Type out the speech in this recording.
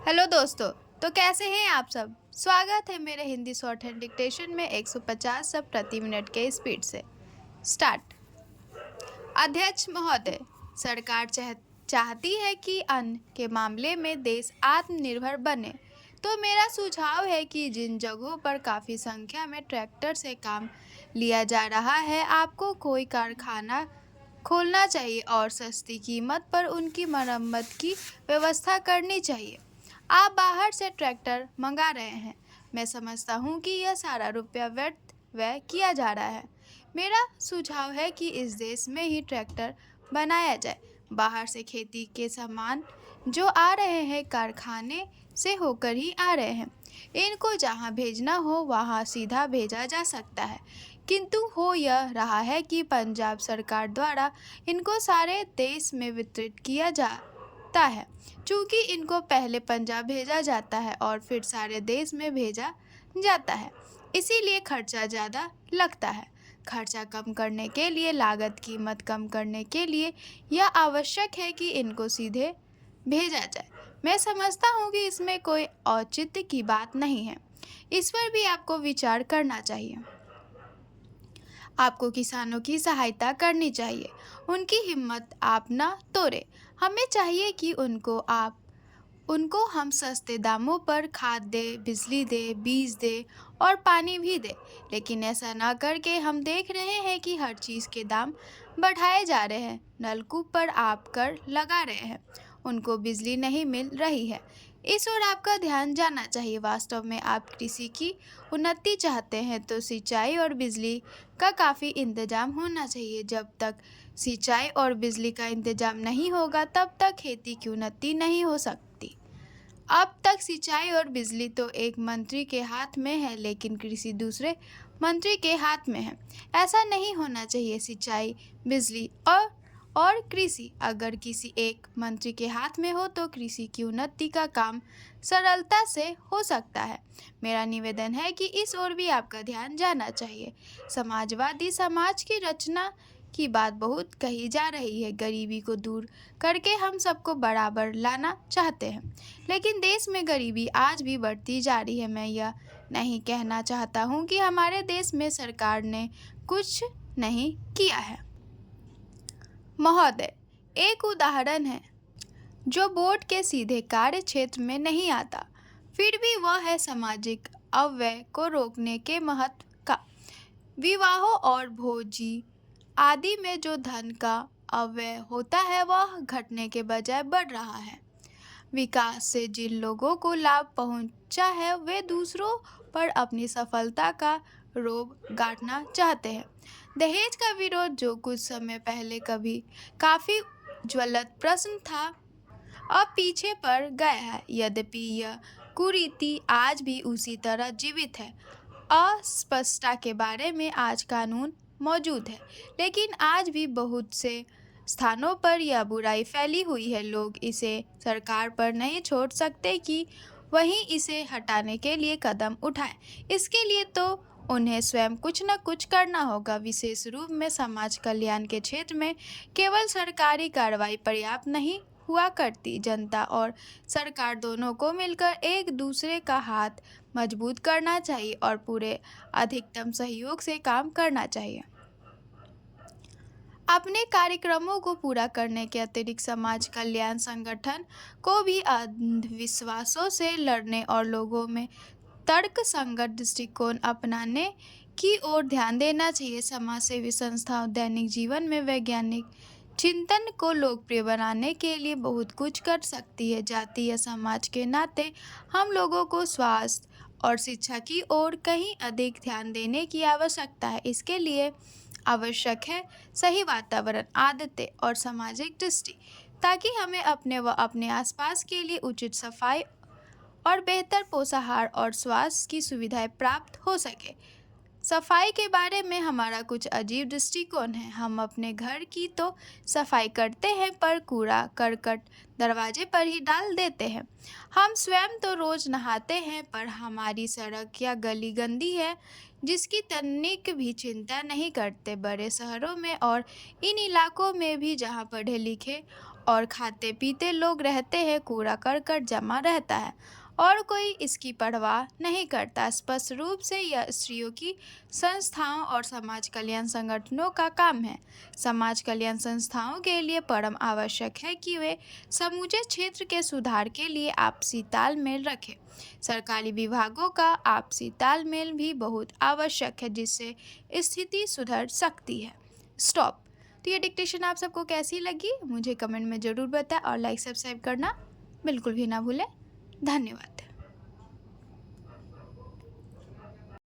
Hello दोस्तों। तो कैसे हैं आप सब। स्वागत है मेरे हिंदी शॉर्ट हैंड डिक्टेशन में 150 शब्द प्रति मिनट के स्पीड से। स्टार्ट। अध्यक्ष महोदय, सरकार चाहती है कि अन्न के मामले में देश आत्मनिर्भर बने। तो मेरा सुझाव है कि जिन जगहों पर काफ़ी संख्या में ट्रैक्टर से काम लिया जा रहा है, आपको कोई कारखाना खोलना चाहिए और सस्ती कीमत पर उनकी मरम्मत की व्यवस्था करनी चाहिए। आप बाहर से ट्रैक्टर मंगा रहे हैं। मैं समझता हूँ कि यह सारा रुपया व्यर्थ व्यय किया जा रहा है। मेरा सुझाव है कि इस देश में ही ट्रैक्टर बनाया जाए। बाहर से खेती के सामान जो आ रहे हैं कारखाने से होकर ही आ रहे हैं। इनको जहाँ भेजना हो वहाँ सीधा भेजा जा सकता है, किंतु हो यह रहा है कि पंजाब सरकार द्वारा इनको सारे देश में वितरित किया जाता है। चूँकि इनको पहले पंजाब भेजा जाता है और फिर सारे देश में भेजा जाता है, इसीलिए खर्चा ज़्यादा लगता है। खर्चा कम करने के लिए, लागत कीमत कम करने के लिए यह आवश्यक है कि इनको सीधे भेजा जाए। मैं समझता हूँ कि इसमें कोई औचित्य की बात नहीं है। इस पर भी आपको विचार करना चाहिए। आपको किसानों की सहायता करनी चाहिए। उनकी हिम्मत आप न तोड़ें। हमें चाहिए कि उनको हम सस्ते दामों पर खाद दे, बिजली दे, बीज दे और पानी भी दे। लेकिन ऐसा ना करके हम देख रहे हैं कि हर चीज़ के दाम बढ़ाए जा रहे हैं। नलकूप पर आप कर लगा रहे हैं, उनको बिजली नहीं मिल रही है। इस ओर आपका ध्यान जाना चाहिए। वास्तव में आप कृषि की उन्नति चाहते हैं तो सिंचाई और बिजली का काफ़ी इंतजाम होना चाहिए। जब तक सिंचाई और बिजली का इंतजाम नहीं होगा तब तक खेती की उन्नति नहीं हो सकती। अब तक सिंचाई और बिजली तो एक मंत्री के हाथ में है, लेकिन कृषि दूसरे मंत्री के हाथ में है। ऐसा नहीं होना चाहिए। सिंचाई, बिजली और कृषि अगर किसी एक मंत्री के हाथ में हो तो कृषि की उन्नति का काम सरलता से हो सकता है। मेरा निवेदन है कि इस ओर भी आपका ध्यान जाना चाहिए। समाजवादी समाज की रचना की बात बहुत कही जा रही है। गरीबी को दूर करके हम सबको बराबर लाना चाहते हैं, लेकिन देश में गरीबी आज भी बढ़ती जा रही है। मैं यह नहीं कहना चाहता हूँ कि हमारे देश में सरकार ने कुछ नहीं किया है। महोदय, एक उदाहरण है जो बोर्ड के सीधे कार्य क्षेत्र में नहीं आता, फिर भी वह है सामाजिक अव्यय को रोकने के महत्व का। विवाहों और भोजी आदि में जो धन का अव्यय होता है वह घटने के बजाय बढ़ रहा है। विकास से जिन लोगों को लाभ पहुंचा है वे दूसरों पर अपनी सफलता का रोब गांठना चाहते हैं। दहेज का विरोध, जो कुछ समय पहले कभी काफ़ी ज्वलंत प्रश्न था, अब पीछे पड़ गया है। यद्यपि यह कुरीति आज भी उसी तरह जीवित है। अस्पष्टता के बारे में आज कानून मौजूद है, लेकिन आज भी बहुत से स्थानों पर यह बुराई फैली हुई है। लोग इसे सरकार पर नहीं छोड़ सकते कि वहीं इसे हटाने के लिए कदम उठाएं। इसके लिए तो उन्हें स्वयं कुछ न कुछ करना होगा। विशेष रूप में समाज कल्याण के क्षेत्र में केवल सरकारी कार्रवाई पर्याप्त नहीं हुआ करती। जनता और सरकार दोनों को मिलकर एक दूसरे का हाथ मजबूत करना चाहिए और पूरे अधिकतम सहयोग से काम करना चाहिए। अपने कार्यक्रमों को पूरा करने के अतिरिक्त समाज कल्याण संगठन को भी अंधविश्वासों से लड़ने और लोगों में तर्क संगत दृष्टिकोण अपनाने की ओर ध्यान देना चाहिए। समाज सेवी संस्थाओं दैनिक जीवन में वैज्ञानिक चिंतन को लोकप्रिय बनाने के लिए बहुत कुछ कर सकती है। जाति या समाज के नाते हम लोगों को स्वास्थ्य और शिक्षा की ओर कहीं अधिक ध्यान देने की आवश्यकता है। इसके लिए आवश्यक है सही वातावरण, आदतें और सामाजिक दृष्टि, ताकि हमें अपने व अपने आसपास के लिए उचित सफाई और बेहतर पोषाहार और स्वास्थ्य की सुविधाएं प्राप्त हो सके। सफाई के बारे में हमारा कुछ अजीब दृष्टिकोण है। हम अपने घर की तो सफाई करते हैं पर कूड़ा करकट दरवाजे पर ही डाल देते हैं। हम स्वयं तो रोज नहाते हैं पर हमारी सड़क या गली गंदी है जिसकी तनिक भी चिंता नहीं करते। बड़े शहरों में और इन इलाकों में भी जहाँ पढ़े लिखे और खाते पीते लोग रहते हैं, कूड़ा करकट जमा रहता है और कोई इसकी परवाह नहीं करता। स्पष्ट रूप से यह स्त्रियों की संस्थाओं और समाज कल्याण संगठनों का काम है। समाज कल्याण संस्थाओं के लिए परम आवश्यक है कि वे समूचे क्षेत्र के सुधार के लिए आपसी तालमेल रखें। सरकारी विभागों का आपसी तालमेल भी बहुत आवश्यक है, जिससे स्थिति सुधर सकती है। स्टॉप। तो ये डिक्टेशन आप सबको कैसी लगी मुझे कमेंट में ज़रूर बताएं और लाइक सब्सक्राइब करना बिल्कुल भी ना भूलें। धन्यवाद।